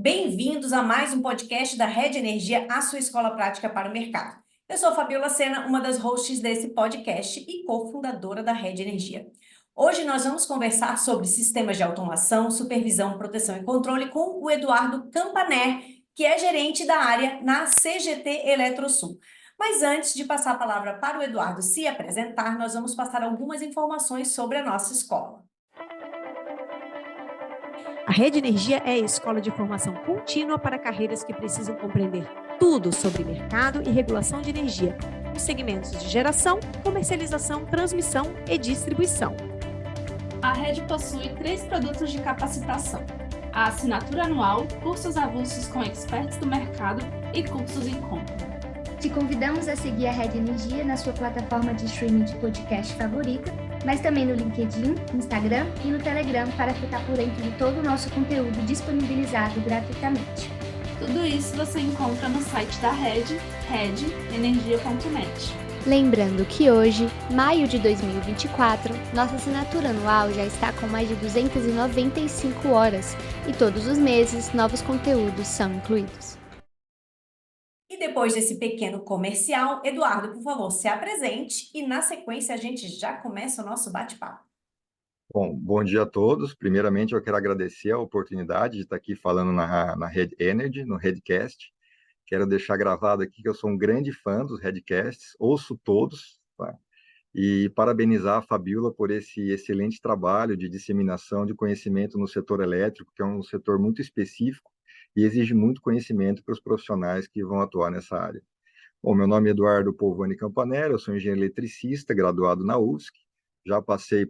Bem-vindos a mais um podcast da Rede Energia, a sua escola prática para o mercado. Eu sou a Fabiola Sena, uma das hosts desse podcast e cofundadora da Rede Energia. Hoje nós vamos conversar sobre sistemas de automação, supervisão, proteção e controle com o Eduardo Campaner, que é gerente da área na CGT Eletrosul. Mas antes de passar a palavra para o Eduardo se apresentar, nós vamos passar algumas informações sobre a nossa escola. A Rede Energia é a escola de formação contínua para carreiras que precisam compreender tudo sobre mercado e regulação de energia, nos segmentos de geração, comercialização, transmissão e distribuição. A Rede possui 3 produtos de capacitação: a assinatura anual, cursos avulsos com experts do mercado e cursos em conta. Te convidamos a seguir a Rede Energia na sua plataforma de streaming de podcast favorita, mas também no LinkedIn, Instagram e no Telegram para ficar por dentro de todo o nosso conteúdo disponibilizado gratuitamente. Tudo isso você encontra no site da Rede, redenergia.net. Lembrando que hoje, maio de 2024, nossa assinatura anual já está com mais de 295 horas e todos os meses novos conteúdos são incluídos. E depois desse pequeno comercial, Eduardo, por favor, se apresente e na sequência a gente já começa o nosso bate-papo. Bom dia a todos. Primeiramente, eu quero agradecer a oportunidade de estar aqui falando na Rede Energy, no Redcast. Quero deixar gravado aqui que eu sou um grande fã dos Redcasts, ouço todos, tá? E parabenizar a Fabiola por esse excelente trabalho de disseminação de conhecimento no setor elétrico, que é um setor muito específico e exige muito conhecimento para os profissionais que vão atuar nessa área. Bom, meu nome é Eduardo Polvani Campanella, eu sou engenheiro eletricista, graduado na UFSC. Já passei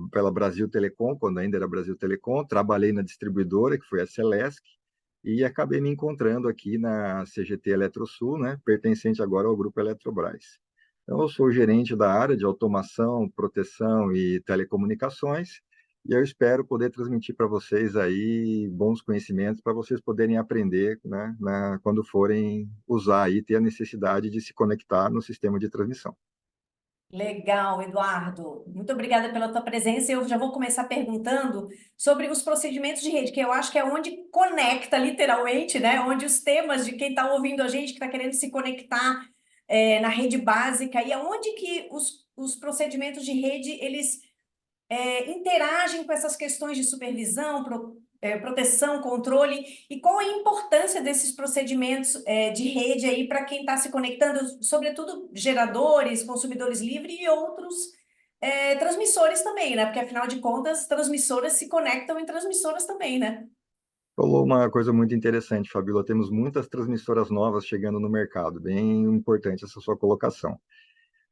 pela Brasil Telecom, quando ainda era Brasil Telecom, trabalhei na distribuidora, que foi a Celesc, e acabei me encontrando aqui na CGT Eletrosul, né, pertencente agora ao Grupo Eletrobras. Então, eu sou gerente da área de automação, proteção e telecomunicações, e eu espero poder transmitir para vocês aí bons conhecimentos para vocês poderem aprender, né, quando forem usar e ter a necessidade de se conectar no sistema de transmissão. Legal, Eduardo. Muito obrigada pela tua presença. Eu já vou começar perguntando sobre os procedimentos de rede, que eu acho que é onde conecta literalmente, né? Onde os temas de quem está ouvindo a gente, que está querendo se conectar na rede básica, e aonde que os procedimentos de rede, eles interagem com essas questões de supervisão, proteção, controle, e qual a importância desses procedimentos de rede aí para quem está se conectando, sobretudo geradores, consumidores livres e outros transmissores também, né? Porque, afinal de contas, transmissoras se conectam em transmissoras também, né? Falou uma coisa muito interessante, Fabíola. Temos muitas transmissoras novas chegando no mercado. Bem importante essa sua colocação.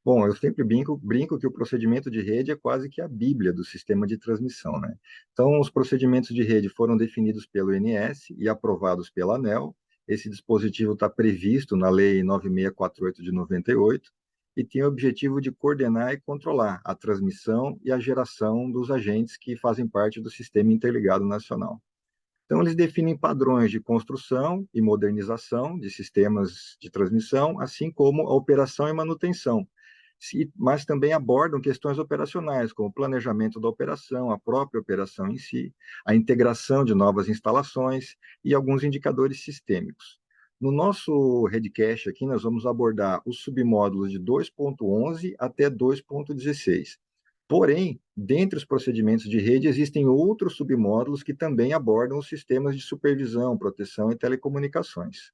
Bom, eu sempre brinco que o procedimento de rede é quase que a bíblia do sistema de transmissão, né? Então, os procedimentos de rede foram definidos pelo INS e aprovados pela ANEEL. Esse dispositivo está previsto na Lei 9648 de 98 e tem o objetivo de coordenar e controlar a transmissão e a geração dos agentes que fazem parte do Sistema Interligado Nacional. Então, eles definem padrões de construção e modernização de sistemas de transmissão, assim como a operação e manutenção, mas também abordam questões operacionais, como o planejamento da operação, a própria operação em si, a integração de novas instalações e alguns indicadores sistêmicos. No nosso Redcast aqui, nós vamos abordar os submódulos de 2.11 até 2.16. Porém, dentre os procedimentos de rede, existem outros submódulos que também abordam os sistemas de supervisão, proteção e telecomunicações.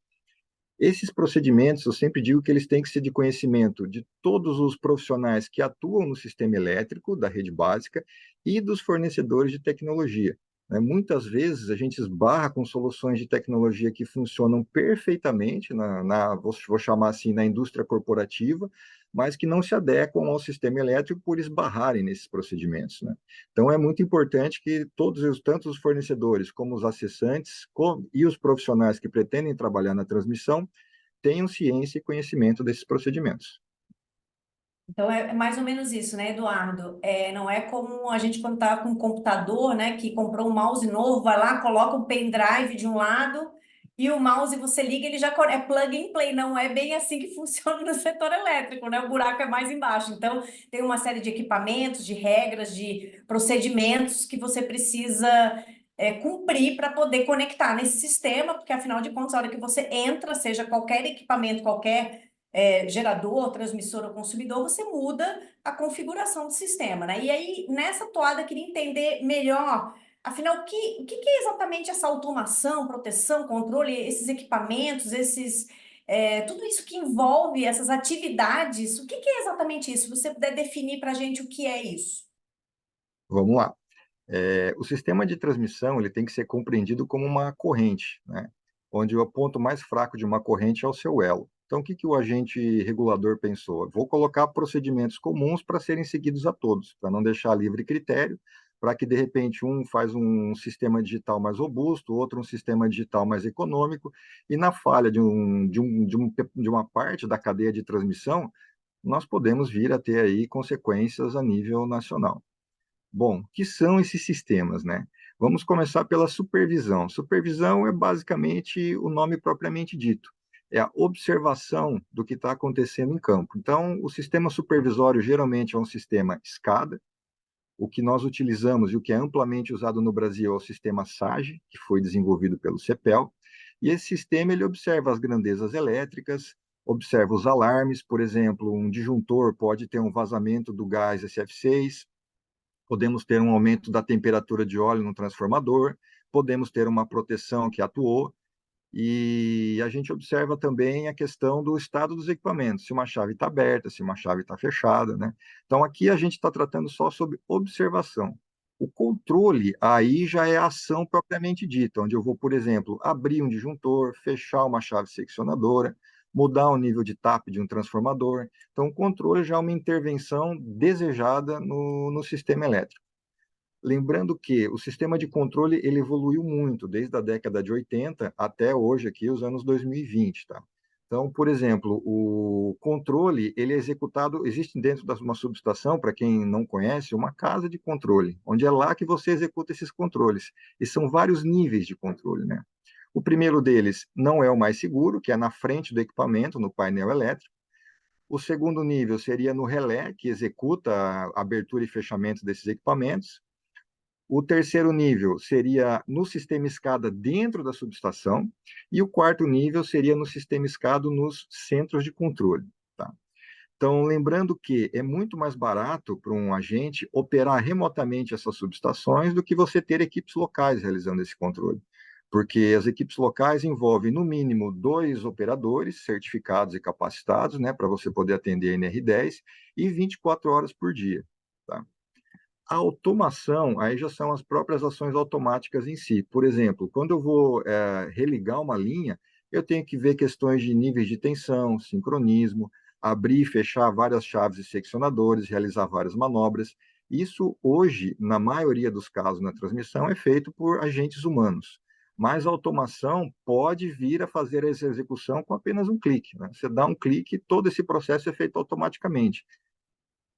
Esses procedimentos, eu sempre digo que eles têm que ser de conhecimento de todos os profissionais que atuam no sistema elétrico, da rede básica, e dos fornecedores de tecnologia. Muitas vezes a gente esbarra com soluções de tecnologia que funcionam perfeitamente, vou chamar assim, na indústria corporativa, mas que não se adequam ao sistema elétrico por esbarrarem nesses procedimentos, né? Então, é muito importante que tanto os fornecedores como os acessantes e os profissionais que pretendem trabalhar na transmissão tenham ciência e conhecimento desses procedimentos. Então, é mais ou menos isso, né, Eduardo? Não é como a gente, quando está com um computador, né, que comprou um mouse novo, vai lá, coloca um pendrive de um lado e o mouse você liga, ele já é plug and play. Não é bem assim que funciona no setor elétrico, né? O buraco é mais embaixo. Então, tem uma série de equipamentos, de regras, de procedimentos que você precisa cumprir para poder conectar nesse sistema, porque afinal de contas, a hora que você entra, seja qualquer equipamento, qualquer gerador, transmissor ou consumidor, você muda a configuração do sistema, né? E aí, nessa toada, eu queria entender melhor, afinal, o que é exatamente essa automação, proteção, controle, esses equipamentos, tudo isso que envolve essas atividades, o que é exatamente isso? Se você puder definir para a gente o que é isso. Vamos lá. O sistema de transmissão ele tem que ser compreendido como uma corrente, né? Onde o ponto mais fraco de uma corrente é o seu elo. Então, o que que o agente regulador pensou? Vou colocar procedimentos comuns para serem seguidos a todos, para não deixar livre critério, para que, de repente, um faz um sistema digital mais robusto, outro um sistema digital mais econômico, e na falha de uma parte da cadeia de transmissão, nós podemos vir a ter aí consequências a nível nacional. Bom, o que são esses sistemas, né? Vamos começar pela supervisão. Supervisão é basicamente o nome propriamente dito. É a observação do que está acontecendo em campo. Então, o sistema supervisório geralmente é um sistema SCADA. O que nós utilizamos e o que é amplamente usado no Brasil é o sistema SAGE, que foi desenvolvido pelo CEPEL. E esse sistema ele observa as grandezas elétricas, observa os alarmes, por exemplo, um disjuntor pode ter um vazamento do gás SF6, podemos ter um aumento da temperatura de óleo no transformador, podemos ter uma proteção que atuou, e a gente observa também a questão do estado dos equipamentos, se uma chave está aberta, se uma chave está fechada, né? Então, aqui a gente está tratando só sobre observação. O controle, aí já é a ação propriamente dita, onde eu vou, por exemplo, abrir um disjuntor, fechar uma chave seccionadora, mudar o nível de tap de um transformador. Então, o controle já é uma intervenção desejada no sistema elétrico. Lembrando que o sistema de controle ele evoluiu muito, desde a década de 80 até hoje, aqui, os anos 2020, tá? Então, por exemplo, o controle, ele é executado, existe dentro de uma subestação, para quem não conhece, uma casa de controle, onde é lá que você executa esses controles. E são vários níveis de controle, né? O primeiro deles não é o mais seguro, que é na frente do equipamento, no painel elétrico. O segundo nível seria no relé, que executa a abertura e fechamento desses equipamentos. O terceiro nível seria no sistema SCADA dentro da subestação, e o quarto nível seria no sistema SCADA nos centros de controle. Tá? Então, lembrando que é muito mais barato para um agente operar remotamente essas subestações do que você ter equipes locais realizando esse controle. Porque as equipes locais envolvem, no mínimo, 2 operadores certificados e capacitados, né, para você poder atender a NR10, e 24 horas por dia. Tá? A automação, aí já são as próprias ações automáticas em si. Por exemplo, quando eu vou religar uma linha, eu tenho que ver questões de níveis de tensão, sincronismo, abrir e fechar várias chaves e seccionadores, realizar várias manobras. Isso, hoje, na maioria dos casos na transmissão, é feito por agentes humanos. Mas a automação pode vir a fazer essa execução com apenas um clique, né? Você dá um clique, todo esse processo é feito automaticamente.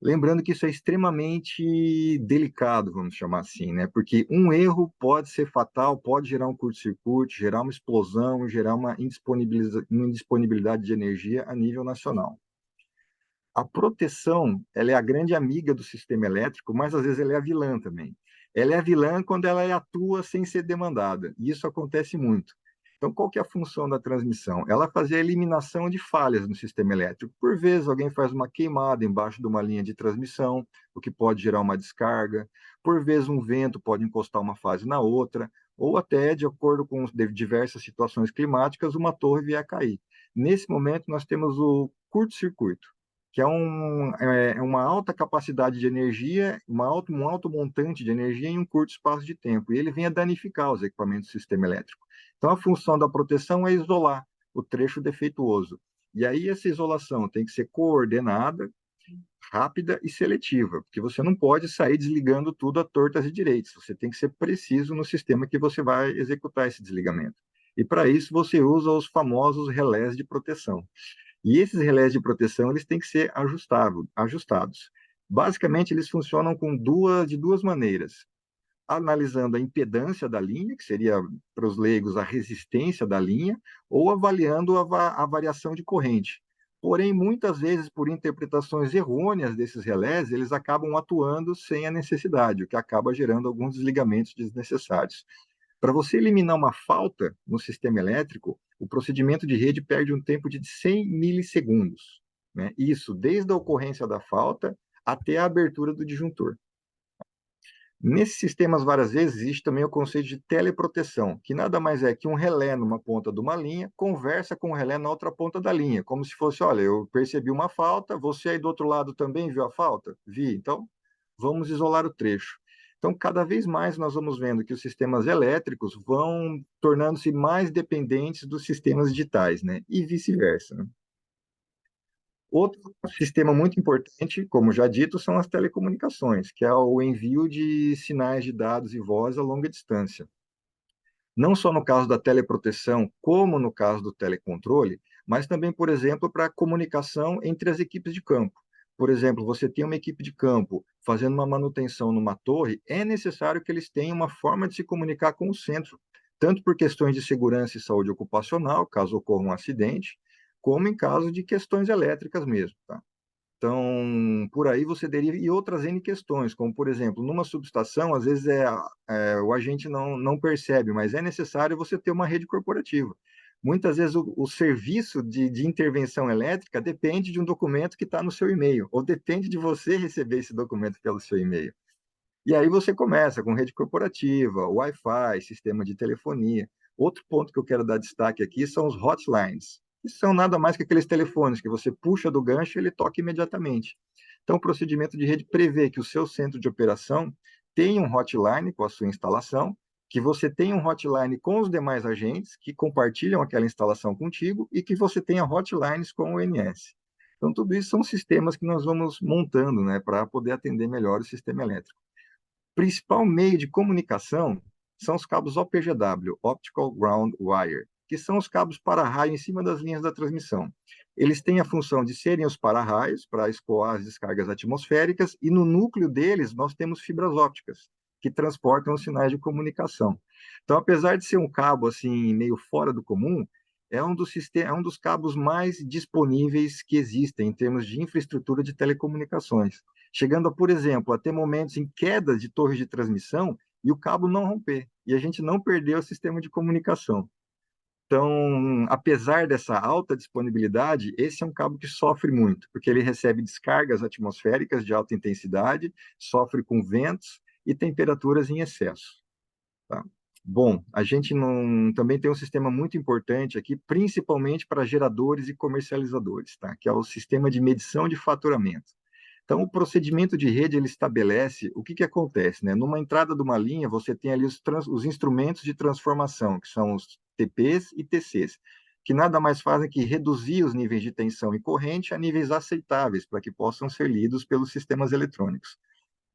Lembrando que isso é extremamente delicado, vamos chamar assim, né? Porque um erro pode ser fatal, pode gerar um curto-circuito, gerar uma explosão, gerar uma indisponibilidade de energia a nível nacional. A proteção, ela é a grande amiga do sistema elétrico, mas às vezes ela é a vilã também. Ela é a vilã quando ela atua sem ser demandada, e isso acontece muito. Então, qual que é a função da transmissão? Ela fazer a eliminação de falhas no sistema elétrico. Por vezes, alguém faz uma queimada embaixo de uma linha de transmissão, o que pode gerar uma descarga. Por vezes, um vento pode encostar uma fase na outra, ou até, de acordo com diversas situações climáticas, uma torre vier a cair. Nesse momento, nós temos o curto-circuito, que é uma alta capacidade de energia, um alto montante de energia em um curto espaço de tempo, e ele vem a danificar os equipamentos do sistema elétrico. Então, a função da proteção é isolar o trecho defeituoso. E aí, essa isolação tem que ser coordenada, rápida e seletiva, porque você não pode sair desligando tudo a tortas e direitas. Você tem que ser preciso no sistema que você vai executar esse desligamento. E, para isso, você usa os famosos relés de proteção. E esses relés de proteção eles têm que ser ajustados. Basicamente, eles funcionam de duas maneiras. Analisando a impedância da linha, que seria, para os leigos, a resistência da linha, ou avaliando a variação de corrente. Porém, muitas vezes, por interpretações errôneas desses relés, eles acabam atuando sem a necessidade, o que acaba gerando alguns desligamentos desnecessários. Para você eliminar uma falta no sistema elétrico, o procedimento de rede perde um tempo de 100 milissegundos, né? Isso desde a ocorrência da falta até a abertura do disjuntor. Nesses sistemas, várias vezes, existe também o conceito de teleproteção, que nada mais é que um relé numa ponta de uma linha conversa com o relé na outra ponta da linha, como se fosse, olha, eu percebi uma falta, você aí do outro lado também viu a falta? Vi, então vamos isolar o trecho. Então, cada vez mais nós vamos vendo que os sistemas elétricos vão tornando-se mais dependentes dos sistemas digitais, né? E vice-versa, né? Outro sistema muito importante, como já dito, são as telecomunicações, que é o envio de sinais de dados e voz a longa distância. Não só no caso da teleproteção, como no caso do telecontrole, mas também, por exemplo, para a comunicação entre as equipes de campo. Por exemplo, você tem uma equipe de campo fazendo uma manutenção numa torre, é necessário que eles tenham uma forma de se comunicar com o centro, tanto por questões de segurança e saúde ocupacional, caso ocorra um acidente, como em caso de questões elétricas mesmo, tá? Então, por aí você deriva e outras N questões, como, por exemplo, numa subestação, às vezes o agente não percebe, mas é necessário você ter uma rede corporativa. Muitas vezes o serviço de intervenção elétrica depende de um documento que está no seu e-mail, ou depende de você receber esse documento pelo seu e-mail. E aí você começa com rede corporativa, Wi-Fi, sistema de telefonia. Outro ponto que eu quero dar destaque aqui são os hotlines, que são nada mais que aqueles telefones que você puxa do gancho e ele toca imediatamente. Então, o procedimento de rede prevê que o seu centro de operação tenha um hotline com a sua instalação, que você tenha um hotline com os demais agentes que compartilham aquela instalação contigo e que você tenha hotlines com o ONS. Então, tudo isso são sistemas que nós vamos montando, né, para poder atender melhor o sistema elétrico. O principal meio de comunicação são os cabos OPGW, Optical Ground Wire, que são os cabos para-raio em cima das linhas da transmissão. Eles têm a função de serem os para-raios para escoar as descargas atmosféricas e no núcleo deles nós temos fibras ópticas que transportam os sinais de comunicação. Então, apesar de ser um cabo assim meio fora do comum, é um dos cabos mais disponíveis que existem em termos de infraestrutura de telecomunicações, chegando a, por exemplo, a ter momentos em queda de torres de transmissão e o cabo não romper, e a gente não perder o sistema de comunicação. Então, apesar dessa alta disponibilidade, esse é um cabo que sofre muito, porque ele recebe descargas atmosféricas de alta intensidade, sofre com ventos e temperaturas em excesso, tá? Bom, a gente também tem um sistema muito importante aqui, principalmente para geradores e comercializadores, tá? Que é o sistema de medição de faturamento. Então, o procedimento de rede, ele estabelece o que acontece, né? Numa entrada de uma linha, você tem ali os instrumentos de transformação, que são os TPs e TCs, que nada mais fazem que reduzir os níveis de tensão e corrente a níveis aceitáveis, para que possam ser lidos pelos sistemas eletrônicos.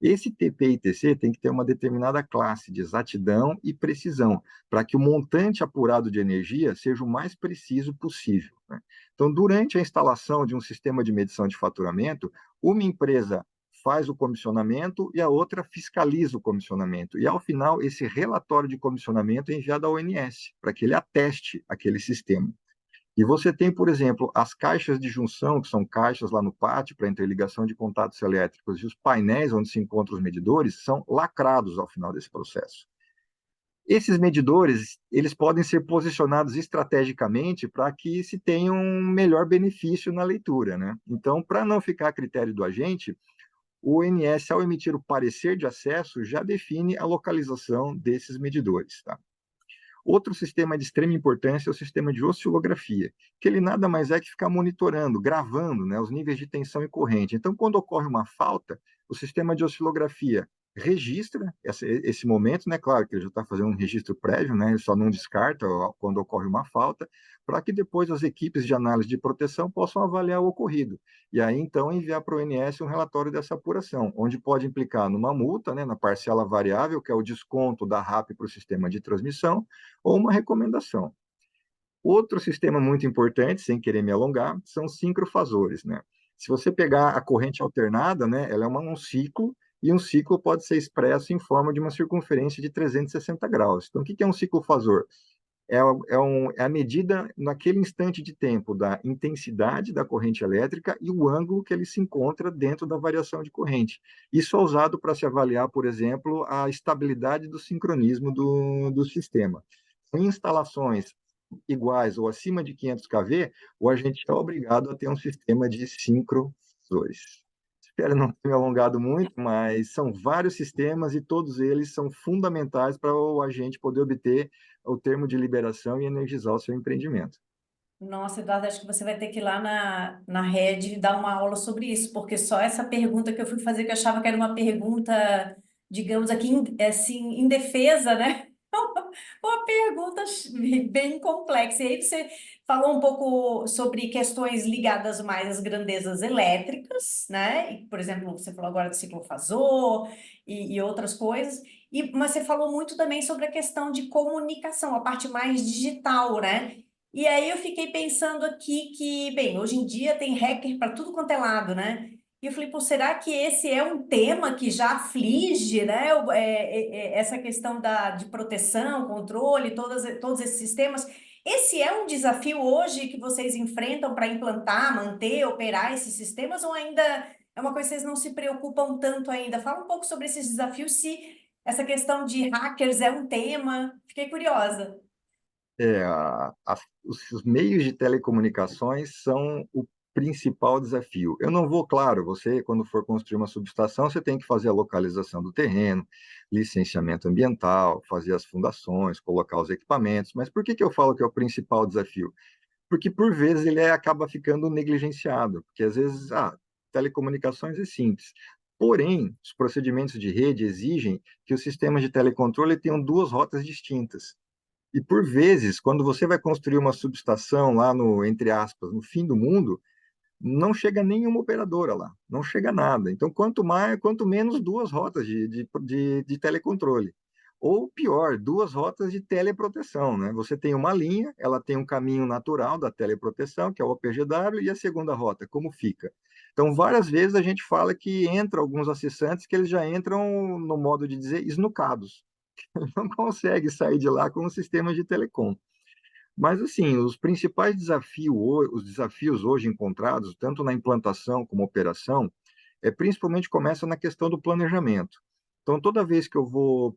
Esse TP e TC tem que ter uma determinada classe de exatidão e precisão, para que o montante apurado de energia seja o mais preciso possível, né? Então, durante a instalação de um sistema de medição de faturamento, uma empresa faz o comissionamento e a outra fiscaliza o comissionamento. E, ao final, esse relatório de comissionamento é enviado ao ONS, para que ele ateste aquele sistema. E você tem, por exemplo, as caixas de junção, que são caixas lá no pátio para interligação de contatos elétricos, e os painéis onde se encontram os medidores são lacrados ao final desse processo. Esses medidores, eles podem ser posicionados estrategicamente para que se tenha um melhor benefício na leitura, né? Então, para não ficar a critério do agente, o ONS, ao emitir o parecer de acesso, já define a localização desses medidores, tá? Outro sistema de extrema importância é o sistema de oscilografia, que ele nada mais é que ficar monitorando, gravando, né, os níveis de tensão e corrente. Então, quando ocorre uma falta, o sistema de oscilografia registra esse momento, né? Claro que ele já está fazendo um registro prévio, né? Ele só não descarta quando ocorre uma falta, para que depois as equipes de análise de proteção possam avaliar o ocorrido. E aí, então, enviar para o ONS um relatório dessa apuração, onde pode implicar numa multa, né, na parcela variável, que é o desconto da RAP para o sistema de transmissão, ou uma recomendação. Outro sistema muito importante, sem querer me alongar, são os sincrofasores, né? Se você pegar a corrente alternada, né, ela é um ciclo, e um ciclo pode ser expresso em forma de uma circunferência de 360 graus. Então, o que é um ciclofasor? É a medida naquele instante de tempo da intensidade da corrente elétrica e o ângulo que ele se encontra dentro da variação de corrente. Isso é usado para se avaliar, por exemplo, a estabilidade do sincronismo do sistema. Em instalações iguais ou acima de 500 kV, o agente é obrigado a ter um sistema de sincrofusores. Espero não ter me alongado muito, mas são vários sistemas e todos eles são fundamentais para o agente poder obter o termo de liberação e energizar o seu empreendimento. Nossa, Eduardo, acho que você vai ter que ir lá na rede dar uma aula sobre isso, porque só essa pergunta que eu fui fazer, que eu achava que era uma pergunta, digamos aqui, assim, indefesa, né? Uma pergunta bem complexa. E aí você falou um pouco sobre questões ligadas mais às grandezas elétricas, né? E, por exemplo, você falou agora de ciclofasor e outras coisas. Mas você falou muito também sobre a questão de comunicação, a parte mais digital, né? E aí eu fiquei pensando aqui que, bem, hoje em dia tem hacker para tudo quanto é lado, né? E eu falei, pô, será que esse é um tema que já aflige, né? Essa questão de proteção, controle, todos esses sistemas. Esse é um desafio hoje que vocês enfrentam para implantar, manter, operar esses sistemas, ou ainda é uma coisa que vocês não se preocupam tanto ainda? Fala um pouco sobre esses desafios, se essa questão de hackers é um tema. Fiquei curiosa. Os meios de telecomunicações são o principal desafio. Eu não vou, claro, você, quando for construir uma subestação, você tem que fazer a localização do terreno, licenciamento ambiental, fazer as fundações, colocar os equipamentos. Mas por que eu falo que é o principal desafio? Porque, por vezes, ele acaba ficando negligenciado, porque, às vezes, telecomunicações é simples. Porém, os procedimentos de rede exigem que os sistemas de telecontrole tenham duas rotas distintas. E, por vezes, quando você vai construir uma subestação lá no, entre aspas, no fim do mundo, não chega nenhuma operadora lá, não chega nada. Então, quanto menos duas rotas de telecontrole. Ou pior, duas rotas de teleproteção, né? Você tem uma linha, ela tem um caminho natural da teleproteção, que é o OPGW, e a segunda rota, como fica? Então, várias vezes a gente fala que entra alguns acessantes que eles já entram, no modo de dizer, esnucados. Não consegue sair de lá com o sistema de telecom. Mas, assim, os desafios hoje encontrados, tanto na implantação como operação, principalmente começam na questão do planejamento. Então, toda vez que eu vou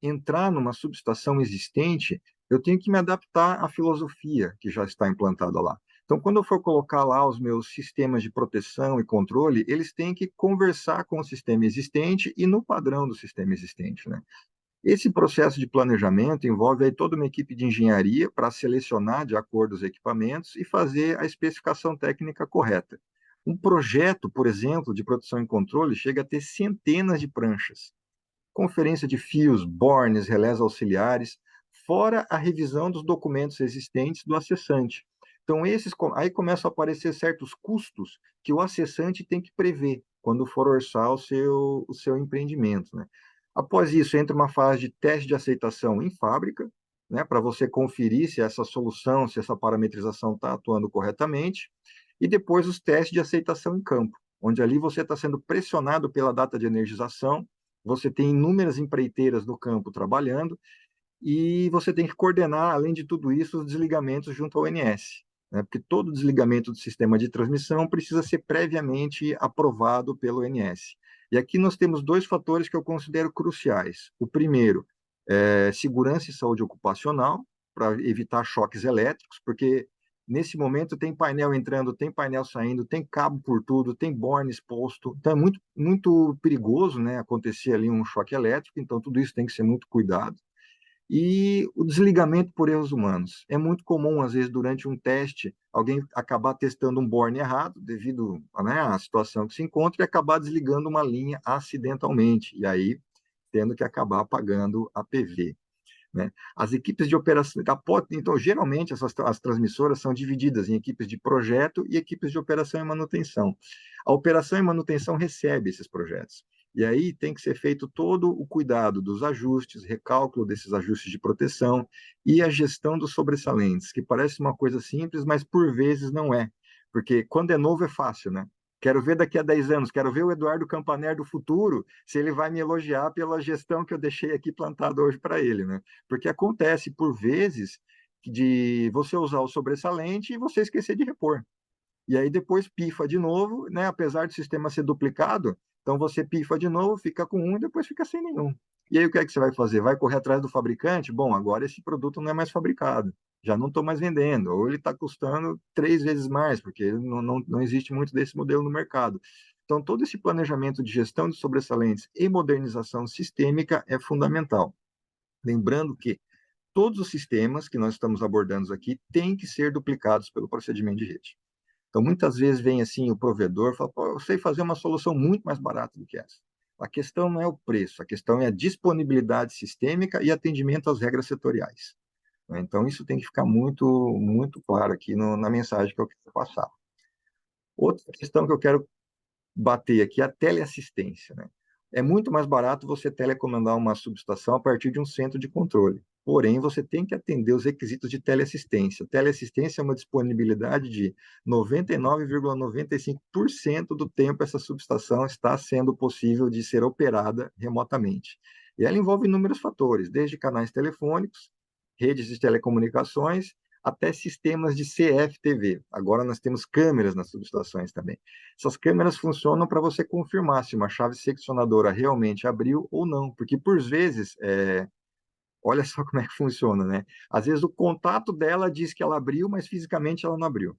entrar numa subestação existente, eu tenho que me adaptar à filosofia que já está implantada lá. Então, quando eu for colocar lá os meus sistemas de proteção e controle, eles têm que conversar com o sistema existente e no padrão do sistema existente, né? Esse processo de planejamento envolve aí toda uma equipe de engenharia para selecionar de acordo os equipamentos e fazer a especificação técnica correta. Um projeto, por exemplo, de produção e controle chega a ter centenas de pranchas, conferência de fios, bornes, relés auxiliares, fora a revisão dos documentos existentes do acessante. Então, aí começam a aparecer certos custos que o acessante tem que prever quando for orçar o seu empreendimento, né? Após isso, entra uma fase de teste de aceitação em fábrica, né, para você conferir se essa solução, se essa parametrização está atuando corretamente, e depois os testes de aceitação em campo, onde ali você está sendo pressionado pela data de energização, você tem inúmeras empreiteiras no campo trabalhando, e você tem que coordenar, além de tudo isso, os desligamentos junto ao ONS, né, porque todo desligamento do sistema de transmissão precisa ser previamente aprovado pelo ONS. E aqui nós temos dois fatores que eu considero cruciais. O primeiro é segurança e saúde ocupacional, para evitar choques elétricos, porque nesse momento tem painel entrando, tem painel saindo, tem cabo por tudo, tem borne exposto. Então é muito, muito perigoso, né, acontecer ali um choque elétrico, então tudo isso tem que ser muito cuidado. E o desligamento por erros humanos. É muito comum, às vezes, durante um teste, alguém acabar testando um borne errado, devido, né, à situação que se encontra, e acabar desligando uma linha acidentalmente, e aí tendo que acabar apagando a PV. Né? As equipes de operação, então, geralmente, as transmissoras são divididas em equipes de projeto e equipes de operação e manutenção. A operação e manutenção recebe esses projetos. E aí tem que ser feito todo o cuidado dos ajustes, recálculo desses ajustes de proteção e a gestão dos sobressalentes, que parece uma coisa simples, mas por vezes não é. Porque quando é novo é fácil, né? Quero ver daqui a 10 anos, quero ver o Eduardo Campaner do futuro, se ele vai me elogiar pela gestão que eu deixei aqui plantada hoje para ele, né? Porque acontece, por vezes, de você usar o sobressalente e você esquecer de repor. E aí depois pifa de novo, né? Apesar do sistema ser duplicado, então você pifa de novo, fica com um e depois fica sem nenhum. E aí o que é que você vai fazer? Vai correr atrás do fabricante? Bom, agora esse produto não é mais fabricado, já não estou mais vendendo, ou ele está custando 3 vezes mais, porque não existe muito desse modelo no mercado. Então, todo esse planejamento de gestão de sobressalentes e modernização sistêmica é fundamental. Lembrando que todos os sistemas que nós estamos abordando aqui têm que ser duplicados pelo procedimento de rede. Então, muitas vezes vem assim o provedor e fala, pô, eu sei fazer uma solução muito mais barata do que essa. A questão não é o preço, a questão é a disponibilidade sistêmica e atendimento às regras setoriais. Então, isso tem que ficar muito, muito claro aqui na mensagem que eu quero passar. Outra questão que eu quero bater aqui é a teleassistência, né? É muito mais barato você telecomandar uma subestação a partir de um centro de controle. Porém, você tem que atender os requisitos de teleassistência. Teleassistência é uma disponibilidade de 99,95% do tempo essa subestação está sendo possível de ser operada remotamente. E ela envolve inúmeros fatores, desde canais telefônicos, redes de telecomunicações, até sistemas de CFTV. Agora nós temos câmeras nas subestações também. Essas câmeras funcionam para você confirmar se uma chave seccionadora realmente abriu ou não, porque por vezes, olha só como é que funciona, né? Às vezes o contato dela diz que ela abriu, mas fisicamente ela não abriu.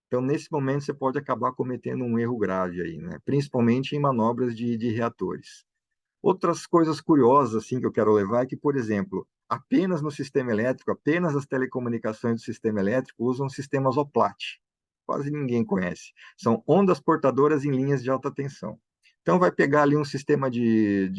Então, nesse momento, você pode acabar cometendo um erro grave aí, né? Principalmente em manobras de reatores. Outras coisas curiosas assim que eu quero levar é que, por exemplo, apenas no sistema elétrico, apenas as telecomunicações do sistema elétrico usam sistemas OPLAT. Quase ninguém conhece. São ondas portadoras em linhas de alta tensão. Então, vai pegar ali um sistema de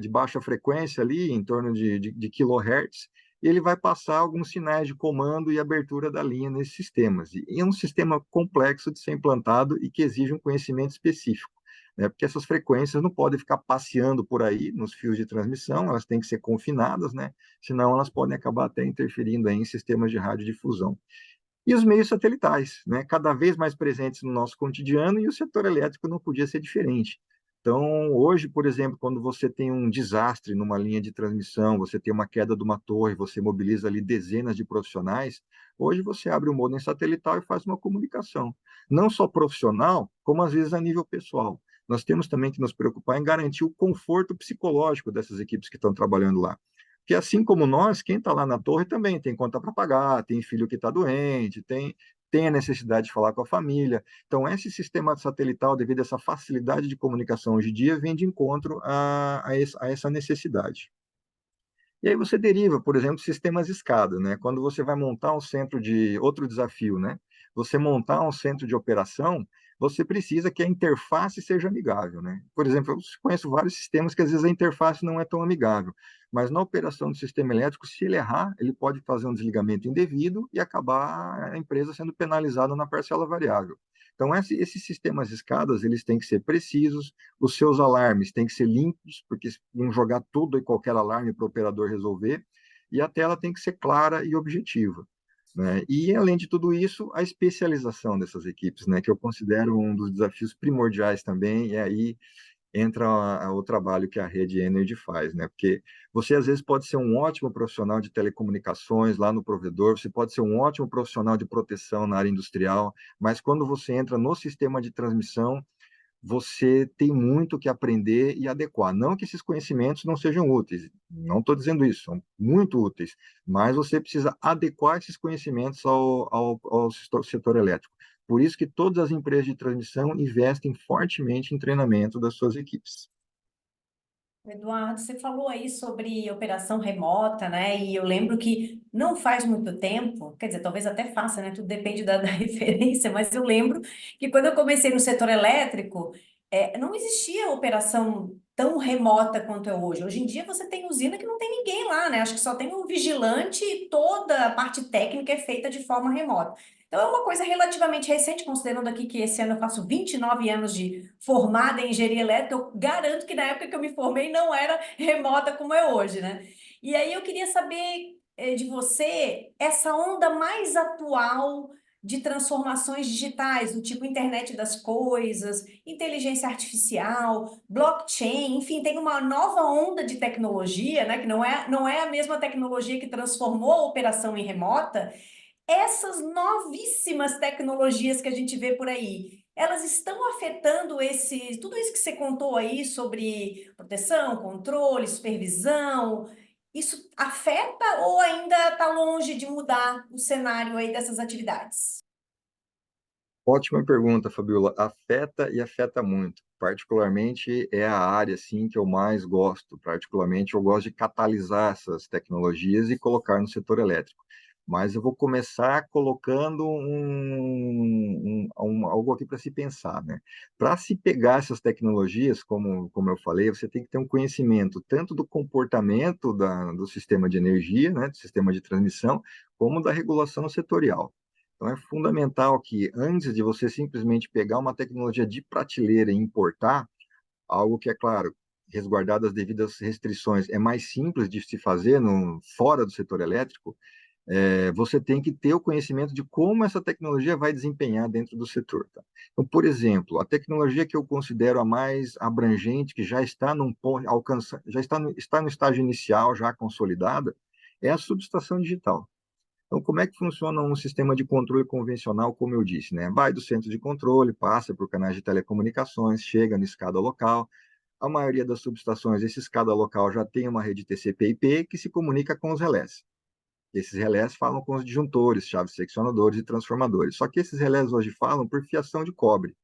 baixa frequência ali, em torno de kHz, e ele vai passar alguns sinais de comando e abertura da linha nesses sistemas. E é um sistema complexo de ser implantado e que exige um conhecimento específico, né? Porque essas frequências não podem ficar passeando por aí nos fios de transmissão, elas têm que ser confinadas, né? Senão elas podem acabar até interferindo aí em sistemas de radiodifusão. E os meios satelitais, né? Cada vez mais presentes no nosso cotidiano, e o setor elétrico não podia ser diferente. Então, hoje, por exemplo, quando você tem um desastre numa linha de transmissão, você tem uma queda de uma torre, você mobiliza ali dezenas de profissionais, hoje você abre o modem satelital e faz uma comunicação, não só profissional, como às vezes a nível pessoal. Nós temos também que nos preocupar em garantir o conforto psicológico dessas equipes que estão trabalhando lá. Porque assim como nós, quem está lá na torre também tem conta para pagar, tem filho que está doente, tem a necessidade de falar com a família. Então, esse sistema satelital, devido a essa facilidade de comunicação hoje em dia, vem de encontro a essa necessidade. E aí você deriva, por exemplo, sistemas escada, né? Quando você vai montar um centro de... Outro desafio, né? Você montar um centro de operação, você precisa que a interface seja amigável, né? Por exemplo, eu conheço vários sistemas que às vezes a interface não é tão amigável, mas na operação do sistema elétrico, se ele errar, ele pode fazer um desligamento indevido e acabar a empresa sendo penalizada na parcela variável. Então, esses sistemas escadas, eles têm que ser precisos, os seus alarmes têm que ser limpos, porque não jogar tudo e qualquer alarme para o operador resolver, e a tela tem que ser clara e objetiva, né? E, além de tudo isso, a especialização dessas equipes, né, que eu considero um dos desafios primordiais também, e aí entra o trabalho que a Rede Energy faz, né? Porque você, às vezes, pode ser um ótimo profissional de telecomunicações lá no provedor, você pode ser um ótimo profissional de proteção na área industrial, mas quando você entra no sistema de transmissão, você tem muito que aprender e adequar. Não que esses conhecimentos não sejam úteis, não estou dizendo isso, são muito úteis, mas você precisa adequar esses conhecimentos ao setor elétrico. Por isso que todas as empresas de transmissão investem fortemente em treinamento das suas equipes. Eduardo, você falou aí sobre operação remota, né? E eu lembro que não faz muito tempo, quer dizer, talvez até faça, né? Tudo depende da referência, mas eu lembro que quando eu comecei no setor elétrico, não existia operação tão remota quanto é hoje. Hoje em dia você tem usina que não tem ninguém lá, né? Acho que só tem um vigilante e toda a parte técnica é feita de forma remota. Então, é uma coisa relativamente recente, considerando aqui que esse ano eu faço 29 anos de formada em engenharia elétrica, eu garanto que na época que eu me formei não era remota como é hoje, né? E aí eu queria saber de você essa onda mais atual de transformações digitais, do tipo internet das coisas, inteligência artificial, blockchain, enfim, tem uma nova onda de tecnologia, né, que não é a mesma tecnologia que transformou a operação em remota. Essas novíssimas tecnologias que a gente vê por aí, elas estão afetando tudo isso que você contou aí sobre proteção, controle, supervisão. Isso afeta ou ainda está longe de mudar o cenário aí dessas atividades? Ótima pergunta, Fabiola. Afeta e afeta muito. Particularmente é a área assim que eu mais gosto. Particularmente eu gosto de catalisar essas tecnologias e colocar no setor elétrico. Mas eu vou começar colocando algo aqui para se pensar, né? Para se pegar essas tecnologias, como eu falei, você tem que ter um conhecimento tanto do comportamento do sistema de energia, né, do sistema de transmissão, como da regulação setorial. Então, é fundamental que, antes de você simplesmente pegar uma tecnologia de prateleira e importar, algo que, é claro, resguardadas as devidas restrições, é mais simples de se fazer fora do setor elétrico, você tem que ter o conhecimento de como essa tecnologia vai desempenhar dentro do setor. Tá? Então, por exemplo, a tecnologia que eu considero a mais abrangente, que já está num ponto, já está no estágio inicial, já consolidada, é a subestação digital. Então, como é que funciona um sistema de controle convencional, como eu disse, né? Vai do centro de controle, passa por canais de telecomunicações, chega na escada local. A maioria das subestações, esse escada local já tem uma rede TCP/IP que se comunica com os relés. Esses relés falam com os disjuntores, chaves seccionadores e transformadores. Só que esses relés hoje falam por fiação de cobre,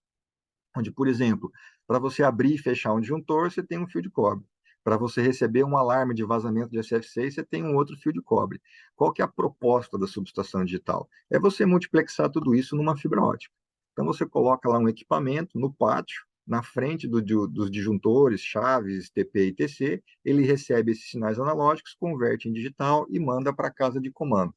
onde, por exemplo, para você abrir e fechar um disjuntor, você tem um fio de cobre. Para você receber um alarme de vazamento de SF6, você tem um outro fio de cobre. Qual que é a proposta da subestação digital? É você multiplexar tudo isso numa fibra ótica. Então, você coloca lá um equipamento no pátio, na frente dos disjuntores, chaves, TP e TC, ele recebe esses sinais analógicos, converte em digital e manda para a casa de comando.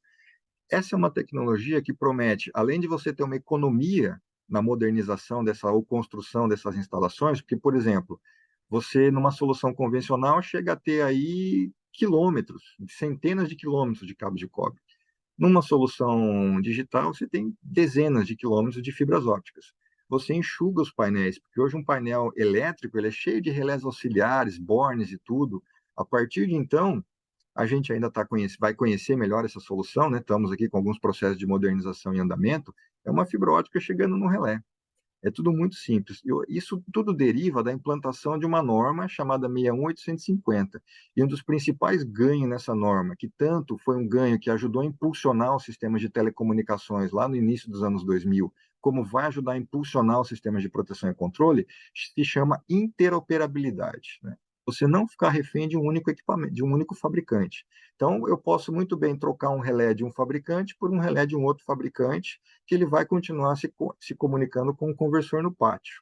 Essa é uma tecnologia que promete, além de você ter uma economia na modernização ou construção dessas instalações, porque, por exemplo, você, numa solução convencional, chega a ter aí quilômetros, centenas de quilômetros de cabos de cobre. Numa solução digital, você tem dezenas de quilômetros de fibras ópticas. Você enxuga os painéis, porque hoje um painel elétrico ele é cheio de relés auxiliares, bornes e tudo. A partir de então, a gente ainda vai conhecer melhor essa solução, né? Estamos aqui com alguns processos de modernização em andamento. É uma fibra ótica chegando no relé. É tudo muito simples. Isso tudo deriva da implantação de uma norma chamada 61850. E um dos principais ganhos nessa norma, que tanto foi um ganho que ajudou a impulsionar os sistemas de telecomunicações lá no início dos anos 2000, como vai ajudar a impulsionar os sistemas de proteção e controle, se chama interoperabilidade, né? Você não ficar refém de um único equipamento, de um único fabricante. Então, eu posso muito bem trocar um relé de um fabricante por um relé de um outro fabricante, que ele vai continuar se comunicando com o conversor no pátio.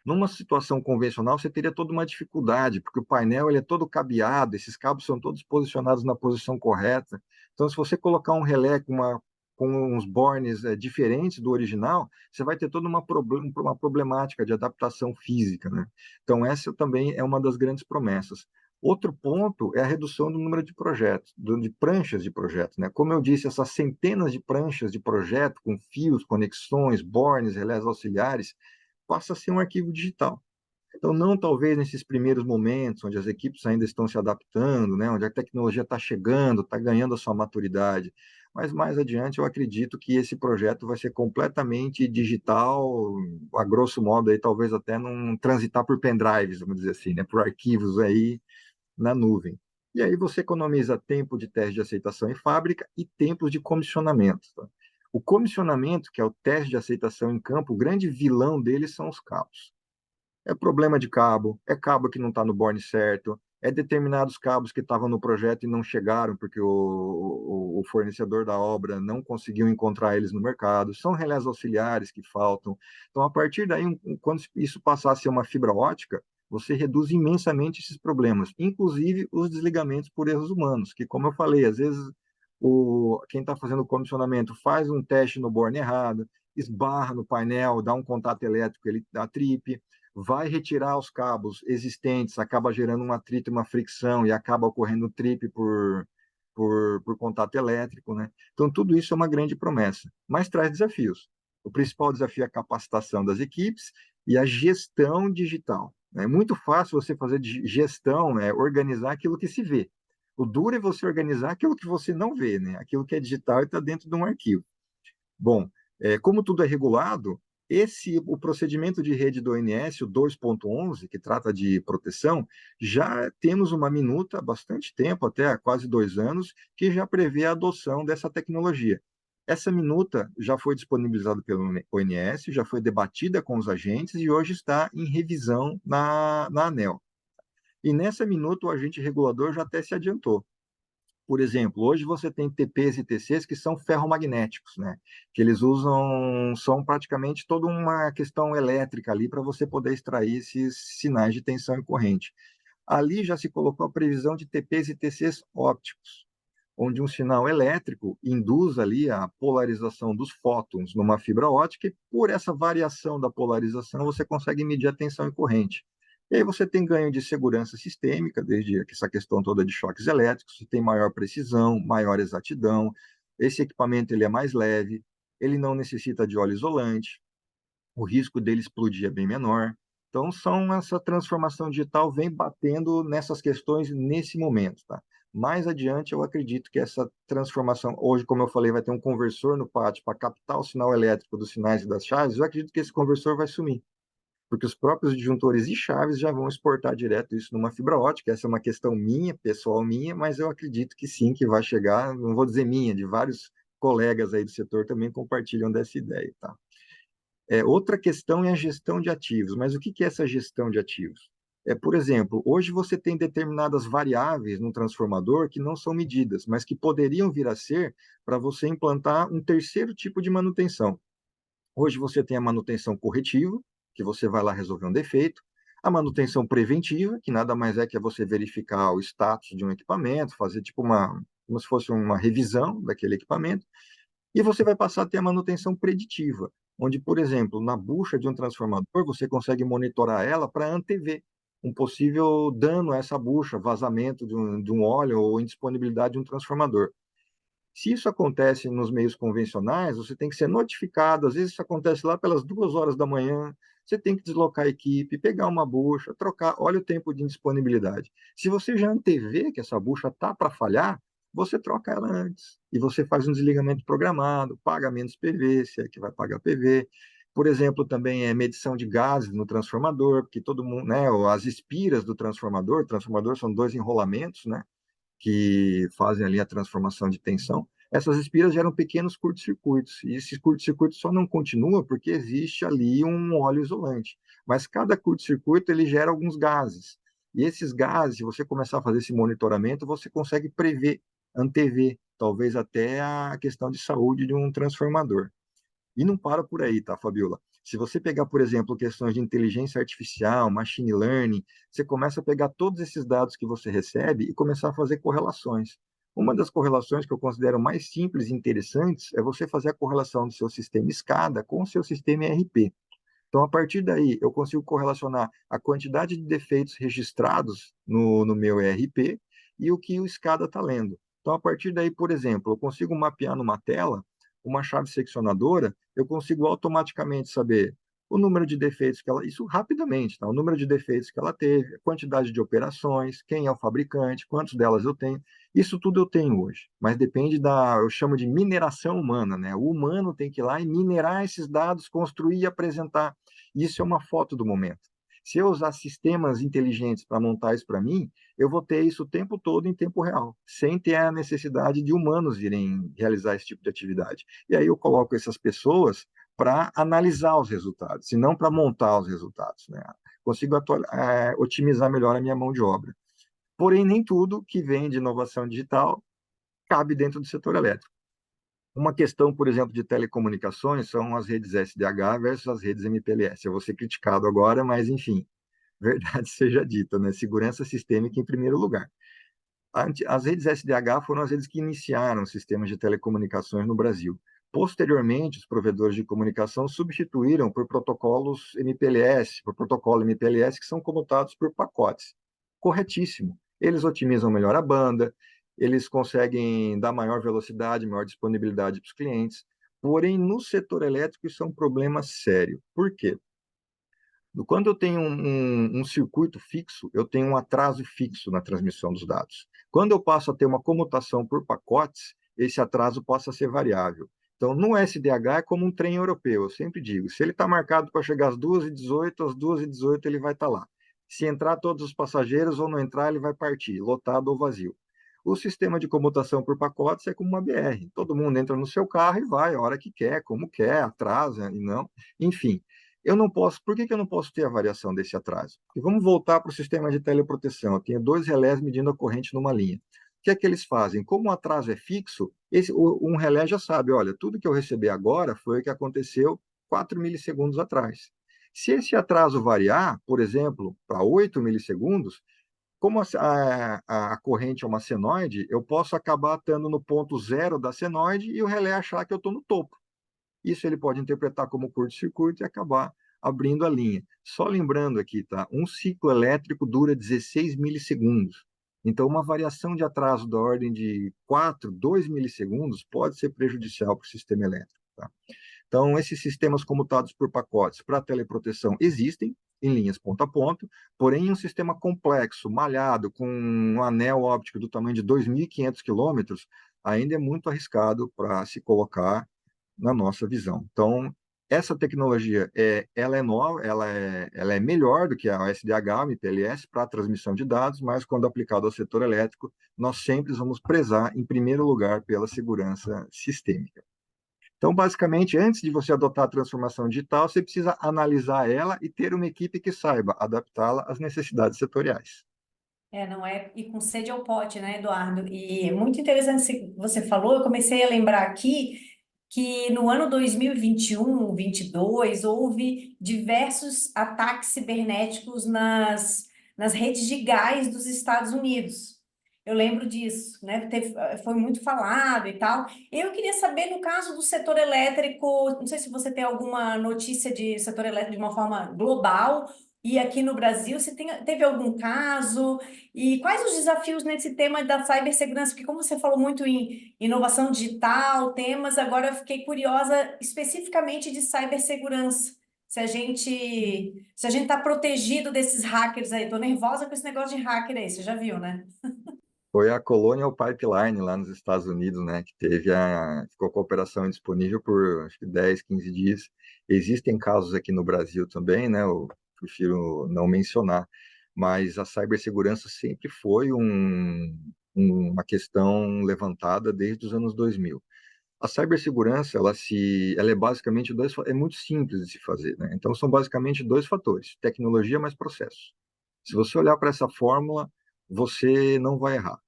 Numa situação convencional, você teria toda uma dificuldade, porque o painel ele é todo cabeado, esses cabos são todos posicionados na posição correta. Então, se você colocar um relé com uns bornes diferentes do original, você vai ter toda uma problemática de adaptação física, né? Então, essa também é uma das grandes promessas. Outro ponto é a redução do número de projetos, de pranchas de projetos, né? Como eu disse, essas centenas de pranchas de projeto com fios, conexões, bornes, relés auxiliares, passa a ser um arquivo digital. Então, não talvez nesses primeiros momentos, onde as equipes ainda estão se adaptando, né, onde a tecnologia está chegando, está ganhando a sua maturidade, mas mais adiante eu acredito que esse projeto vai ser completamente digital, a grosso modo, aí, talvez até não transitar por pendrives, vamos dizer assim, né, por arquivos aí na nuvem. E aí você economiza tempo de teste de aceitação em fábrica e tempo de comissionamento. Tá? O comissionamento, que é o teste de aceitação em campo, o grande vilão dele são os cabos. É problema de cabo, é cabo que não está no borne certo, é determinados cabos que estavam no projeto e não chegaram porque o fornecedor da obra não conseguiu encontrar eles no mercado, são relés auxiliares que faltam. Então, a partir daí, quando isso passar a ser uma fibra ótica, você reduz imensamente esses problemas, inclusive os desligamentos por erros humanos, que, como eu falei, às vezes quem está fazendo o comissionamento faz um teste no borne errado, esbarra no painel, dá um contato elétrico, ele dá trip, vai retirar os cabos existentes, acaba gerando um atrito, uma fricção e acaba ocorrendo trip por contato elétrico, né? Então, tudo isso é uma grande promessa, mas traz desafios. O principal desafio é a capacitação das equipes e a gestão digital. É muito fácil você fazer gestão, né? Organizar aquilo que se vê. O duro é você organizar aquilo que você não vê, né? Aquilo que é digital e está dentro de um arquivo. Bom, como tudo é regulado, o procedimento de rede do ONS, o 2.11, que trata de proteção, já temos uma minuta há bastante tempo, até há quase 2 anos, que já prevê a adoção dessa tecnologia. Essa minuta já foi disponibilizada pelo ONS, já foi debatida com os agentes e hoje está em revisão na ANEEL. E nessa minuta o agente regulador já até se adiantou. Por exemplo, hoje você tem TPs e TCs que são ferromagnéticos, né? Que eles são praticamente toda uma questão elétrica ali para você poder extrair esses sinais de tensão e corrente. Ali já se colocou a previsão de TPs e TCs ópticos, onde um sinal elétrico induz ali a polarização dos fótons numa fibra ótica e por essa variação da polarização você consegue medir a tensão e corrente. E aí você tem ganho de segurança sistêmica, desde essa questão toda de choques elétricos, você tem maior precisão, maior exatidão, esse equipamento ele é mais leve, ele não necessita de óleo isolante, o risco dele explodir é bem menor. Então, essa transformação digital vem batendo nessas questões nesse momento, tá? Mais adiante, eu acredito que essa transformação, hoje, como eu falei, vai ter um conversor no pátio para captar o sinal elétrico dos sinais e das chaves, eu acredito que esse conversor vai sumir porque os próprios disjuntores e chaves já vão exportar direto isso numa fibra ótica. Essa é uma questão minha, pessoal minha, mas eu acredito que sim, que vai chegar, não vou dizer minha, de vários colegas aí do setor também compartilham dessa ideia, tá? Outra questão é a gestão de ativos, mas o que é essa gestão de ativos? Por exemplo, hoje você tem determinadas variáveis no transformador que não são medidas, mas que poderiam vir a ser para você implantar um terceiro tipo de manutenção. Hoje você tem a manutenção corretiva, que você vai lá resolver um defeito, a manutenção preventiva, que nada mais é que você verificar o status de um equipamento, fazer tipo como se fosse uma revisão daquele equipamento, e você vai passar a ter a manutenção preditiva, onde, por exemplo, na bucha de um transformador, você consegue monitorar ela para antever um possível dano a essa bucha, vazamento de um óleo ou indisponibilidade de um transformador. Se isso acontece nos meios convencionais, você tem que ser notificado. Às vezes isso acontece lá pelas 2 horas da manhã. Você tem que deslocar a equipe, pegar uma bucha, trocar. Olha o tempo de indisponibilidade. Se você já antevê que essa bucha está para falhar, você troca ela antes. E você faz um desligamento programado, paga menos PV, se é que vai pagar PV. Por exemplo, também é medição de gases no transformador, porque todo mundo, né, as espiras do transformador são 2 enrolamentos, né? Que fazem ali a transformação de tensão, essas espiras geram pequenos curtos-circuitos. E esses curtos-circuitos só não continuam porque existe ali um óleo isolante. Mas cada curto-circuito ele gera alguns gases. E esses gases, se você começar a fazer esse monitoramento, você consegue prever, antever, talvez até a questão de saúde de um transformador. E não para por aí, tá, Fabiola? Se você pegar, por exemplo, questões de inteligência artificial, machine learning, você começa a pegar todos esses dados que você recebe e começar a fazer correlações. Uma das correlações que eu considero mais simples e interessantes é você fazer a correlação do seu sistema SCADA com o seu sistema ERP. Então, a partir daí, eu consigo correlacionar a quantidade de defeitos registrados no meu ERP e o que o SCADA está lendo. Então, a partir daí, por exemplo, eu consigo mapear numa tela uma chave seccionadora, eu consigo automaticamente saber o número de defeitos que ela... Isso rapidamente, tá? O número de defeitos que ela teve, a quantidade de operações, quem é o fabricante, quantas delas eu tenho. Isso tudo eu tenho hoje, mas depende eu chamo de mineração humana, né? O humano tem que ir lá e minerar esses dados, construir e apresentar. Isso é uma foto do momento. Se eu usar sistemas inteligentes para montar isso para mim, eu vou ter isso o tempo todo em tempo real, sem ter a necessidade de humanos irem realizar esse tipo de atividade. E aí eu coloco essas pessoas para analisar os resultados, e não para montar os resultados, né? Consigo otimizar melhor a minha mão de obra. Porém, nem tudo que vem de inovação digital cabe dentro do setor elétrico. Uma questão, por exemplo, de telecomunicações são as redes SDH versus as redes MPLS. Eu vou ser criticado agora, mas, enfim, verdade seja dita, né? Segurança sistêmica em primeiro lugar. As redes SDH foram as redes que iniciaram sistemas de telecomunicações no Brasil. Posteriormente, os provedores de comunicação substituíram por protocolos MPLS, por protocolo MPLS, que são comutados por pacotes. Corretíssimo. Eles otimizam melhor a banda, eles conseguem dar maior velocidade, maior disponibilidade para os clientes. Porém, no setor elétrico, isso é um problema sério. Por quê? Quando eu tenho um circuito fixo, eu tenho um atraso fixo na transmissão dos dados. Quando eu passo a ter uma comutação por pacotes, esse atraso passa a ser variável. Então, no SDH é como um trem europeu, eu sempre digo, se ele está marcado para chegar às 2h18, às 2h18 ele vai estar lá. Se entrar todos os passageiros ou não entrar, ele vai partir, lotado ou vazio. O sistema de comutação por pacotes é como uma BR. Todo mundo entra no seu carro e vai a hora que quer, como quer, atrasa e não. Enfim, eu não posso. Por que eu não posso ter a variação desse atraso? E vamos voltar para o sistema de teleproteção. Eu tenho 2 relés medindo a corrente numa linha. O que é que eles fazem? Como o atraso é fixo, um relé já sabe, olha, tudo que eu recebi agora foi o que aconteceu 4 milissegundos atrás. Se esse atraso variar, por exemplo, para 8 milissegundos, como a corrente é uma senoide, eu posso acabar estando no ponto zero da senoide e o relé achar que eu estou no topo. Isso ele pode interpretar como curto-circuito e acabar abrindo a linha. Só lembrando aqui, tá? Um ciclo elétrico dura 16 milissegundos. Então, uma variação de atraso da ordem de 2 milissegundos pode ser prejudicial para o sistema elétrico. Tá? Então, esses sistemas comutados por pacotes para teleproteção existem em linhas ponto a ponto, porém, um sistema complexo, malhado, com um anel óptico do tamanho de 2.500 quilômetros, ainda é muito arriscado para se colocar na nossa visão. Então, essa tecnologia ela é nova, ela é melhor do que a SDH, o MPLS, para a transmissão de dados, mas quando aplicado ao setor elétrico, nós sempre vamos prezar, em primeiro lugar, pela segurança sistêmica. Então, basicamente, antes de você adotar a transformação digital, você precisa analisar ela e ter uma equipe que saiba adaptá-la às necessidades setoriais. Não é ir com sede ao pote, né, Eduardo? E é muito interessante isso que você falou, eu comecei a lembrar aqui que no ano 2021, 22, houve diversos ataques cibernéticos nas redes de gás dos Estados Unidos. Eu lembro disso, né? Foi muito falado e tal. Eu queria saber, no caso do setor elétrico, não sei se você tem alguma notícia de setor elétrico de uma forma global, e aqui no Brasil, se teve algum caso, e quais os desafios nesse tema da cibersegurança? Porque como você falou muito em inovação digital, temas, agora eu fiquei curiosa especificamente de cibersegurança. Se a gente está protegido desses hackers aí. Estou nervosa com esse negócio de hacker aí, você já viu, né? Foi a Colonial Pipeline lá nos Estados Unidos, né, que ficou com a operação indisponível por acho que 10, 15 dias. Existem casos aqui no Brasil também, né, eu prefiro não mencionar, mas a cibersegurança sempre foi uma questão levantada desde os anos 2000. A cibersegurança, ela é basicamente é muito simples de se fazer, né? Então são basicamente 2 fatores: tecnologia mais processo. Se você olhar para essa fórmula, você não vai errar.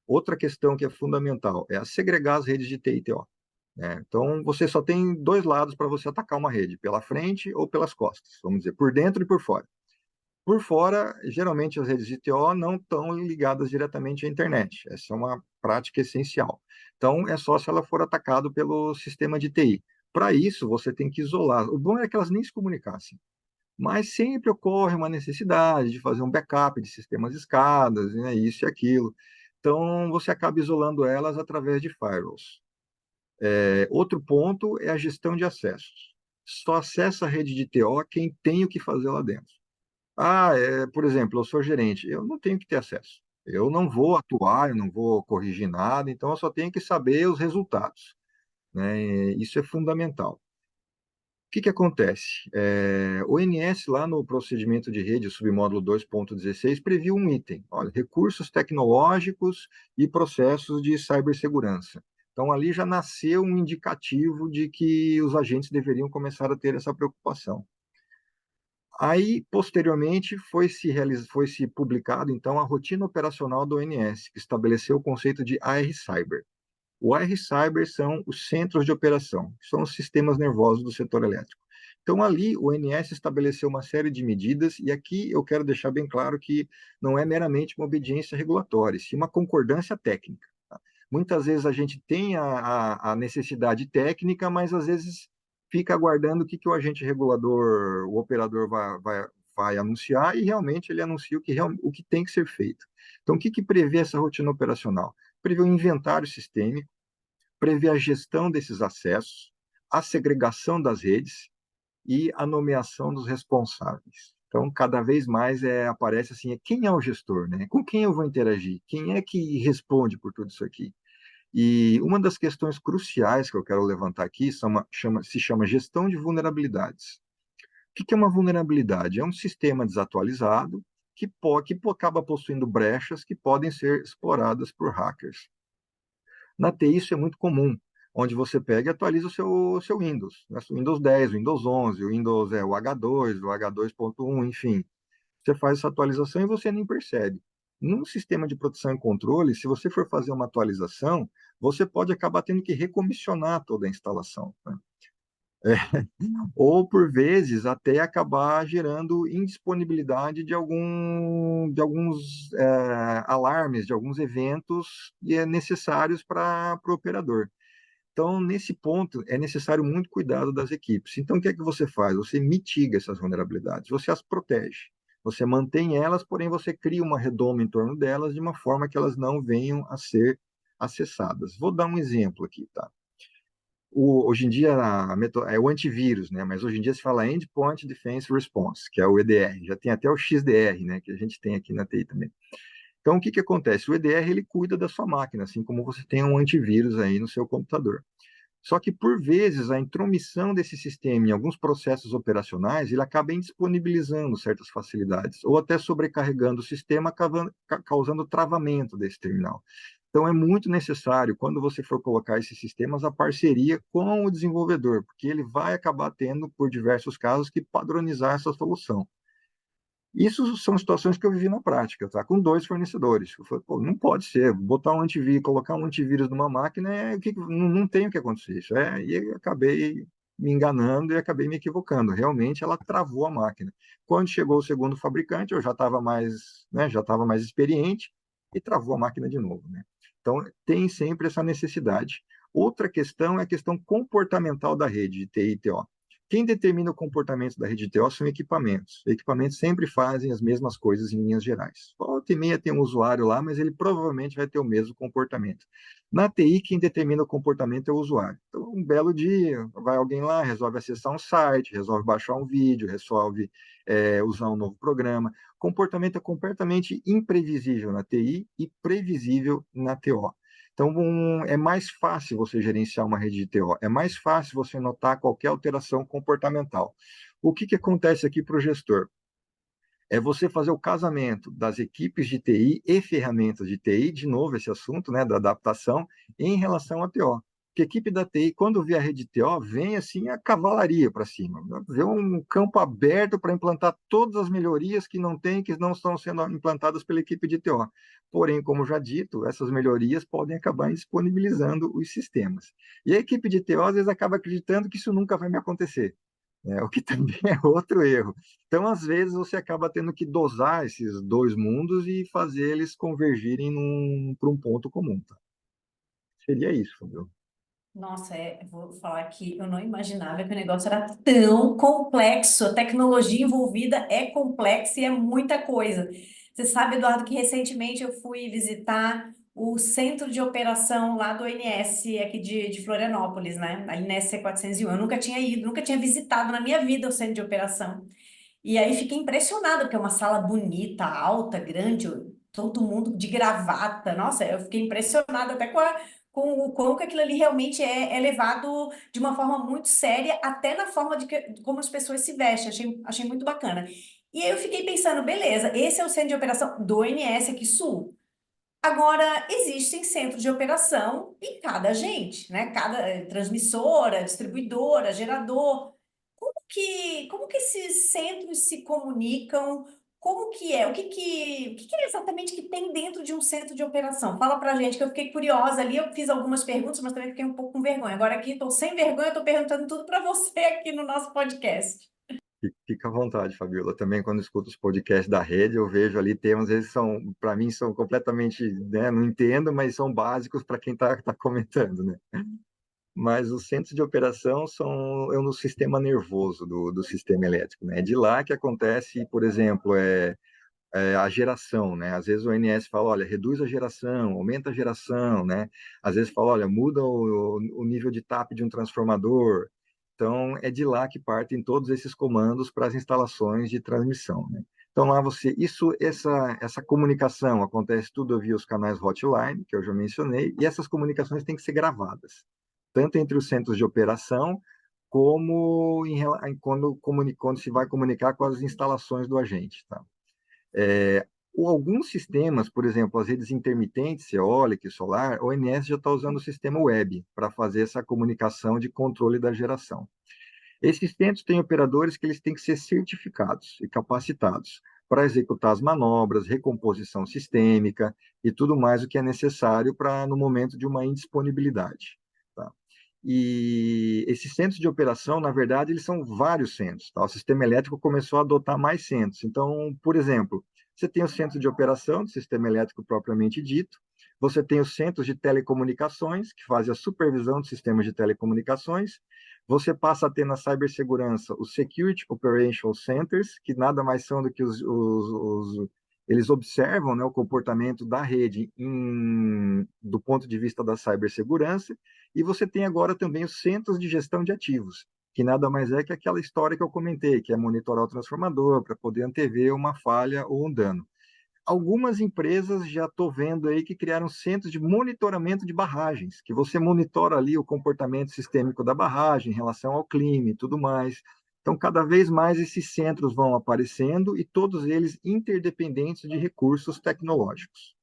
Outra questão que é fundamental é segregar as redes de TI e TO. Né? Então, você só tem 2 lados para você atacar uma rede, pela frente ou pelas costas, vamos dizer, por dentro e por fora. Por fora, geralmente as redes de TO não estão ligadas diretamente à internet. Essa é uma prática essencial. Então, é só se ela for atacada pelo sistema de TI. Para isso, você tem que isolar. O bom é que elas nem se comunicassem. Mas sempre ocorre uma necessidade de fazer um backup de sistemas escadas, né, isso e aquilo. Então, você acaba isolando elas através de firewalls. Outro ponto é a gestão de acessos. Só acessa a rede de TO quem tem o que fazer lá dentro. Por exemplo, eu sou gerente, eu não tenho que ter acesso. Eu não vou atuar, eu não vou corrigir nada, então eu só tenho que saber os resultados. Né? Isso é fundamental. O que acontece? O ONS, lá no procedimento de rede, o submódulo 2.16, previu um item, olha, recursos tecnológicos e processos de cibersegurança. Então, ali já nasceu um indicativo de que os agentes deveriam começar a ter essa preocupação. Aí, posteriormente, foi-se publicado, então, a rotina operacional do ONS, que estabeleceu o conceito de AR-Cyber. O AR-Cyber são os centros de operação, são os sistemas nervosos do setor elétrico. Então, ali, o ONS estabeleceu uma série de medidas, e aqui eu quero deixar bem claro que não é meramente uma obediência regulatória, sim uma concordância técnica. Tá? Muitas vezes a gente tem a necessidade técnica, mas às vezes fica aguardando o que o agente regulador, o operador vai anunciar, e realmente ele anuncia o que tem que ser feito. Então, o que prevê essa rotina operacional? prever o inventário sistêmico, prever a gestão desses acessos, a segregação das redes e a nomeação dos responsáveis. Então, cada vez mais aparece assim, quem é o gestor, né? Com quem eu vou interagir? Quem é que responde por tudo isso aqui? E uma das questões cruciais que eu quero levantar aqui se chama gestão de vulnerabilidades. O que é uma vulnerabilidade? É um sistema desatualizado que acaba possuindo brechas que podem ser exploradas por hackers. Na TI isso é muito comum, onde você pega e atualiza o seu Windows, né? O Windows 10, o Windows 11, o Windows o H2, o H2.1, enfim. Você faz essa atualização e você nem percebe. Num sistema de proteção e controle, se você for fazer uma atualização, você pode acabar tendo que recomissionar toda a instalação, né? Ou, por vezes, até acabar gerando indisponibilidade de alguns alarmes, de alguns eventos necessários para o operador. Então, nesse ponto, é necessário muito cuidado das equipes. Então, o que é que você faz? Você mitiga essas vulnerabilidades, você as protege. Você mantém elas, porém você cria uma redoma em torno delas de uma forma que elas não venham a ser acessadas. Vou dar um exemplo aqui, tá? Hoje em dia é o antivírus, né? Mas hoje em dia se fala Endpoint Defense Response, que é o EDR. Já tem até o XDR, né? Que a gente tem aqui na TI também. Então, o que acontece? O EDR ele cuida da sua máquina, assim como você tem um antivírus aí no seu computador. Só que, por vezes, a intromissão desse sistema em alguns processos operacionais, ele acaba indisponibilizando certas facilidades, ou até sobrecarregando o sistema, causando travamento desse terminal. Então, é muito necessário, quando você for colocar esses sistemas, a parceria com o desenvolvedor, porque ele vai acabar tendo, por diversos casos, que padronizar essa solução. Isso são situações que eu vivi na prática, tá? Com 2 fornecedores. Eu falei, pô, não pode ser, botar um antivírus, colocar um antivírus numa máquina, não tem o que acontecer. E eu acabei me enganando e acabei me equivocando. Realmente, ela travou a máquina. Quando chegou o segundo fabricante, eu já estava mais experiente e travou a máquina de novo, né? Então, tem sempre essa necessidade. Outra questão é a questão comportamental da rede de TI e TO. Quem determina o comportamento da rede de TO são equipamentos. Equipamentos sempre fazem as mesmas coisas em linhas gerais. Volta e meia tem um usuário lá, mas ele provavelmente vai ter o mesmo comportamento. Na TI, quem determina o comportamento é o usuário. Então, um belo dia, vai alguém lá, resolve acessar um site, resolve baixar um vídeo, resolve usar um novo programa. Comportamento é completamente imprevisível na TI e previsível na TO. Então, é mais fácil você gerenciar uma rede de TO, é mais fácil você notar qualquer alteração comportamental. O que acontece aqui para o gestor? É você fazer o casamento das equipes de TI e ferramentas de TI, de novo esse assunto, né, da adaptação, em relação à TO. Porque a equipe da TI, quando vê a rede de TO, vem assim a cavalaria para cima, vê um campo aberto para implantar todas as melhorias que não estão sendo implantadas pela equipe de TO. Porém, como já dito, essas melhorias podem acabar disponibilizando os sistemas. E a equipe de TO, às vezes, acaba acreditando que isso nunca vai me acontecer, né? O que também é outro erro. Então, às vezes, você acaba tendo que dosar esses 2 mundos e fazer eles convergirem para um ponto comum, tá? Seria isso, Fabio. Nossa, vou falar que eu não imaginava que o negócio era tão complexo. A tecnologia envolvida é complexa e é muita coisa. Você sabe, Eduardo, que recentemente eu fui visitar o centro de operação lá do ONS aqui de Florianópolis, né? Ali na SC401. Eu nunca tinha ido, nunca tinha visitado na minha vida o centro de operação. E aí fiquei impressionada, porque é uma sala bonita, alta, grande, todo mundo de gravata. Nossa, eu fiquei impressionada até com o quão que aquilo ali realmente é levado de uma forma muito séria, até na forma de como as pessoas se vestem. Achei muito bacana. E aí eu fiquei pensando, beleza, esse é o centro de operação do ONS aqui Sul. Agora, existem centros de operação em cada agente, né? Cada transmissora, distribuidora, gerador. Como que esses centros se comunicam? Como que é? O que é exatamente que tem dentro de um centro de operação? Fala pra gente, que eu fiquei curiosa ali, eu fiz algumas perguntas, mas também fiquei um pouco com vergonha. Agora aqui estou sem vergonha, estou perguntando tudo para você aqui no nosso podcast. Fica à vontade, Fabiola. Também, quando escuto os podcasts da rede, eu vejo ali temas, eles são, para mim, são completamente, né, não entendo, mas são básicos para quem está comentando, né? Mas os centros de operação é no sistema nervoso do sistema elétrico, né? É de lá que acontece, por exemplo, a geração, né? Às vezes o ONS fala, olha, reduz a geração, aumenta a geração, né? Às vezes fala, olha, muda o nível de TAP de um transformador. Então, é de lá que partem todos esses comandos para as instalações de transmissão, né? Então, lá essa comunicação acontece tudo via os canais hotline, que eu já mencionei, e essas comunicações têm que ser gravadas, tanto entre os centros de operação, como quando se vai comunicar com as instalações do agente, tá? Ou alguns sistemas, por exemplo, as redes intermitentes, eólica e solar, o ONS já está usando o sistema web para fazer essa comunicação de controle da geração. Esses centros têm operadores que eles têm que ser certificados e capacitados para executar as manobras, recomposição sistêmica e tudo mais o que é necessário para no momento de uma indisponibilidade. Tá? E esses centros de operação, na verdade, eles são vários centros. Tá? O sistema elétrico começou a adotar mais centros. Então, por exemplo, você tem o centro de operação do sistema elétrico propriamente dito, você tem os centros de telecomunicações, que fazem a supervisão dos sistemas de telecomunicações, você passa a ter na cibersegurança os Security Operational Centers, que nada mais são do que eles observam, né, o comportamento da rede do ponto de vista da cibersegurança, e você tem agora também os centros de gestão de ativos, que nada mais é que aquela história que eu comentei, que é monitorar o transformador para poder antever uma falha ou um dano. Algumas empresas já estou vendo aí que criaram centros de monitoramento de barragens, que você monitora ali o comportamento sistêmico da barragem em relação ao clima e tudo mais. Então, cada vez mais esses centros vão aparecendo e todos eles interdependentes de recursos tecnológicos.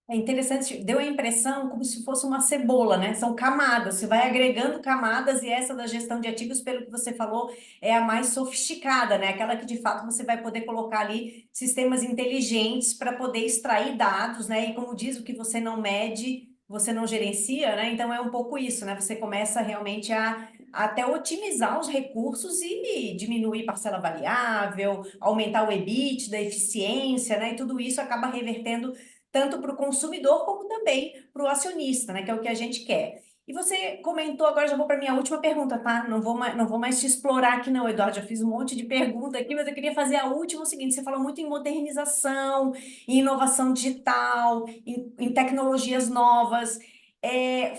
É interessante, deu a impressão como se fosse uma cebola, né? São camadas, você vai agregando camadas e essa da gestão de ativos, pelo que você falou, é a mais sofisticada, né? Aquela que de fato você vai poder colocar ali sistemas inteligentes para poder extrair dados, né? E como diz, o que você não mede, você não gerencia, né? Então é um pouco isso, né? Você começa realmente a até otimizar os recursos e diminuir parcela variável, aumentar o EBIT, da eficiência, né? E tudo isso acaba revertendo tanto para o consumidor como também para o acionista, né? Que é o que a gente quer. E você comentou, agora já vou para a minha última pergunta, tá? Não vou mais te explorar aqui não, Eduardo, já fiz um monte de pergunta aqui, mas eu queria fazer a última, o seguinte, você falou muito em modernização, em inovação digital, em tecnologias novas.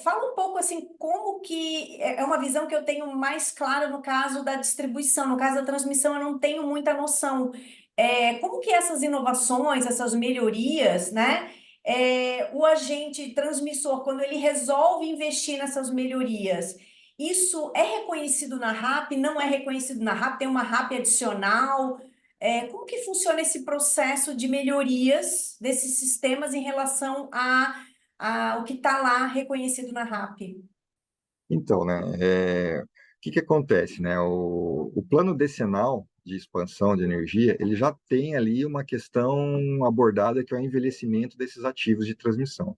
Fala um pouco assim, como que é uma visão que eu tenho mais clara no caso da distribuição, no caso da transmissão, eu não tenho muita noção. Como que essas inovações, essas melhorias, né? O agente transmissor, quando ele resolve investir nessas melhorias, isso é reconhecido na RAP? Não é reconhecido na RAP? Tem uma RAP adicional? Como que funciona esse processo de melhorias desses sistemas em relação ao que está lá reconhecido na RAP? Então, né, o que acontece, né? O plano decenal de expansão de energia, ele já tem ali uma questão abordada que é o envelhecimento desses ativos de transmissão,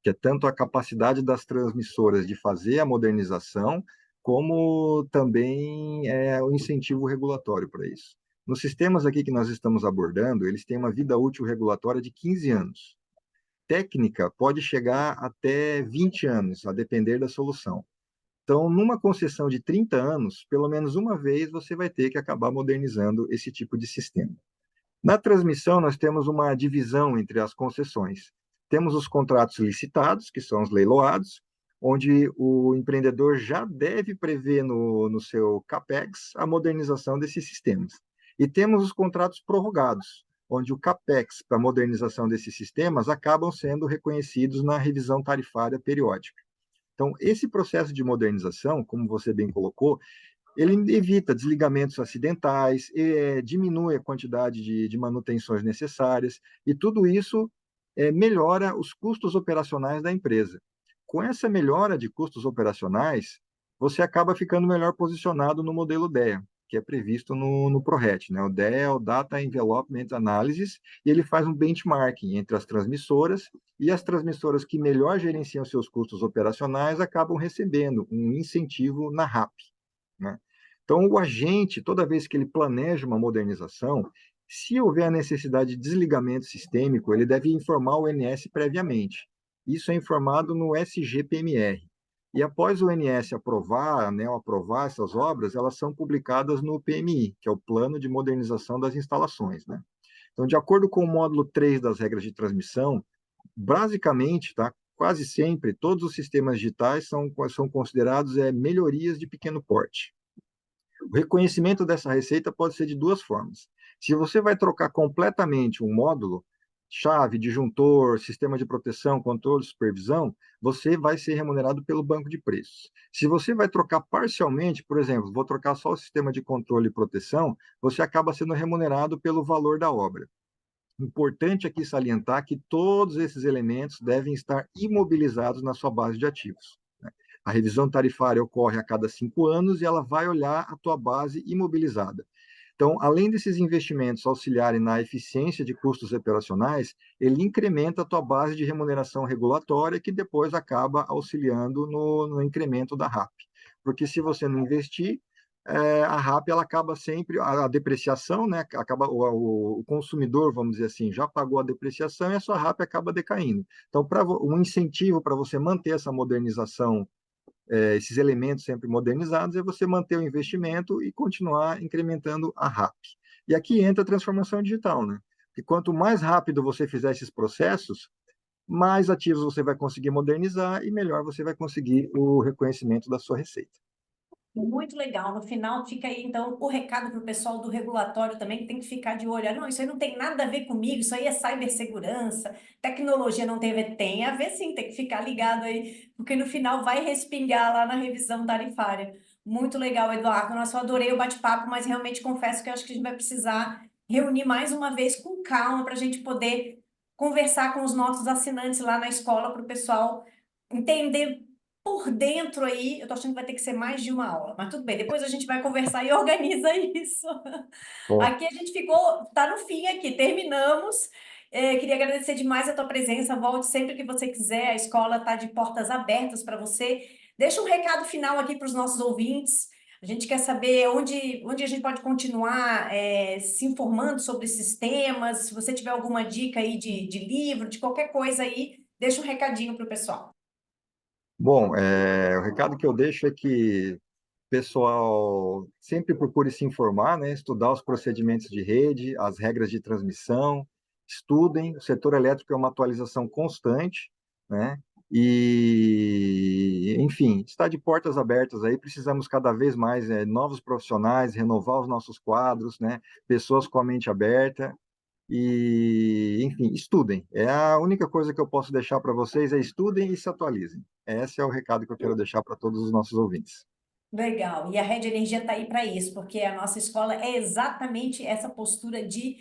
que é tanto a capacidade das transmissoras de fazer a modernização, como também o incentivo regulatório para isso. Nos sistemas aqui que nós estamos abordando, eles têm uma vida útil regulatória de 15 anos. Técnica pode chegar até 20 anos, a depender da solução. Então, numa concessão de 30 anos, pelo menos uma vez você vai ter que acabar modernizando esse tipo de sistema. Na transmissão, nós temos uma divisão entre as concessões. Temos os contratos licitados, que são os leiloados, onde o empreendedor já deve prever no seu CAPEX a modernização desses sistemas. E temos os contratos prorrogados, onde o CAPEX para a modernização desses sistemas acabam sendo reconhecidos na revisão tarifária periódica. Então, esse processo de modernização, como você bem colocou, ele evita desligamentos acidentais, diminui a quantidade de manutenções necessárias, e tudo isso melhora os custos operacionais da empresa. Com essa melhora de custos operacionais, você acaba ficando melhor posicionado no modelo DEA, que é previsto no ProRet, né? O DEA é o Data Envelopment Analysis, e ele faz um benchmarking entre as transmissoras, e as transmissoras que melhor gerenciam seus custos operacionais acabam recebendo um incentivo na RAP, né? Então, o agente, toda vez que ele planeja uma modernização, se houver a necessidade de desligamento sistêmico, ele deve informar o ONS previamente. Isso é informado no SGPMR. E após o ONS aprovar, a ANEEL aprovar essas obras, elas são publicadas no PMI, que é o Plano de Modernização das Instalações, né? Então, de acordo com o módulo 3 das regras de transmissão, basicamente, tá, quase sempre, todos os sistemas digitais são considerados melhorias de pequeno porte. O reconhecimento dessa receita pode ser de duas formas. Se você vai trocar completamente um módulo, chave, disjuntor, sistema de proteção, controle e supervisão, você vai ser remunerado pelo banco de preços. Se você vai trocar parcialmente, por exemplo, vou trocar só o sistema de controle e proteção, você acaba sendo remunerado pelo valor da obra. Importante aqui salientar que todos esses elementos devem estar imobilizados na sua base de ativos. A revisão tarifária ocorre a cada 5 anos e ela vai olhar a tua base imobilizada. Então, além desses investimentos auxiliarem na eficiência de custos operacionais, ele incrementa a tua base de remuneração regulatória, que depois acaba auxiliando no incremento da RAP. Porque se você não investir, a RAP ela acaba sempre, a depreciação, né, acaba, o consumidor, vamos dizer assim, já pagou a depreciação e a sua RAP acaba decaindo. Então, um incentivo para você manter essa modernização, esses elementos sempre modernizados, é você manter o investimento e continuar incrementando a RAP. E aqui entra a transformação digital, né? E quanto mais rápido você fizer esses processos, mais ativos você vai conseguir modernizar e melhor você vai conseguir o reconhecimento da sua receita. Muito legal. No final fica aí, então, o recado para o pessoal do regulatório também, que tem que ficar de olho. Não, isso aí não tem nada a ver comigo, isso aí é cibersegurança, tecnologia não tem a ver. Tem a ver sim, tem que ficar ligado aí, porque no final vai respingar lá na revisão tarifária. Muito legal, Eduardo. Nossa, eu adorei o bate-papo, mas realmente confesso que eu acho que a gente vai precisar reunir mais uma vez com calma para a gente poder conversar com os nossos assinantes lá na escola, para o pessoal entender por dentro aí. Eu tô achando que vai ter que ser mais de uma aula, mas tudo bem, depois a gente vai conversar e organiza isso. Bom, Aqui a gente tá no fim aqui, terminamos. Queria agradecer demais a tua presença, volte sempre que você quiser, a escola tá de portas abertas para você. Deixa um recado final aqui para os nossos ouvintes. A gente quer saber onde a gente pode continuar se informando sobre esses temas. Se você tiver alguma dica aí de livro, de qualquer coisa aí, deixa um recadinho para o pessoal. bom, o recado que eu deixo é que o pessoal sempre procure se informar, né? Estudar os procedimentos de rede, as regras de transmissão, estudem. O setor elétrico é uma atualização constante, né? E, enfim, está de portas abertas aí. Precisamos cada vez mais novos profissionais, renovar os nossos quadros, né? Pessoas com a mente aberta. E, enfim, estudem. É a única coisa que eu posso deixar para vocês, estudem e se atualizem. Esse é o recado que eu quero deixar para todos os nossos ouvintes. Legal, e a Rede Energia está aí para isso, porque a nossa escola é exatamente essa postura de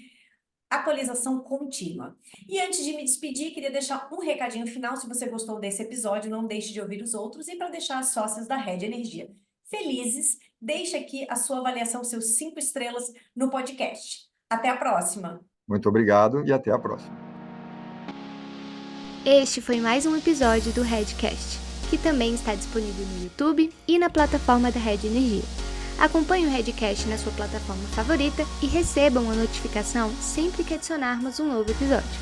atualização contínua. E antes de me despedir, queria deixar um recadinho final. Se você gostou desse episódio, não deixe de ouvir os outros. E para deixar as sócias da Rede Energia felizes, deixe aqui a sua avaliação, seus 5 estrelas no podcast. Até a próxima! Muito obrigado e até a próxima. Este foi mais um episódio do Redcast, que também está disponível no YouTube e na plataforma da Rede Energia. Acompanhe o Redcast na sua plataforma favorita e receba uma notificação sempre que adicionarmos um novo episódio.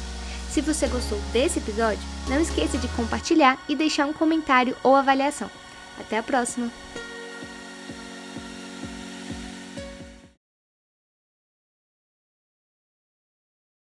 Se você gostou desse episódio, não esqueça de compartilhar e deixar um comentário ou avaliação. Até a próxima!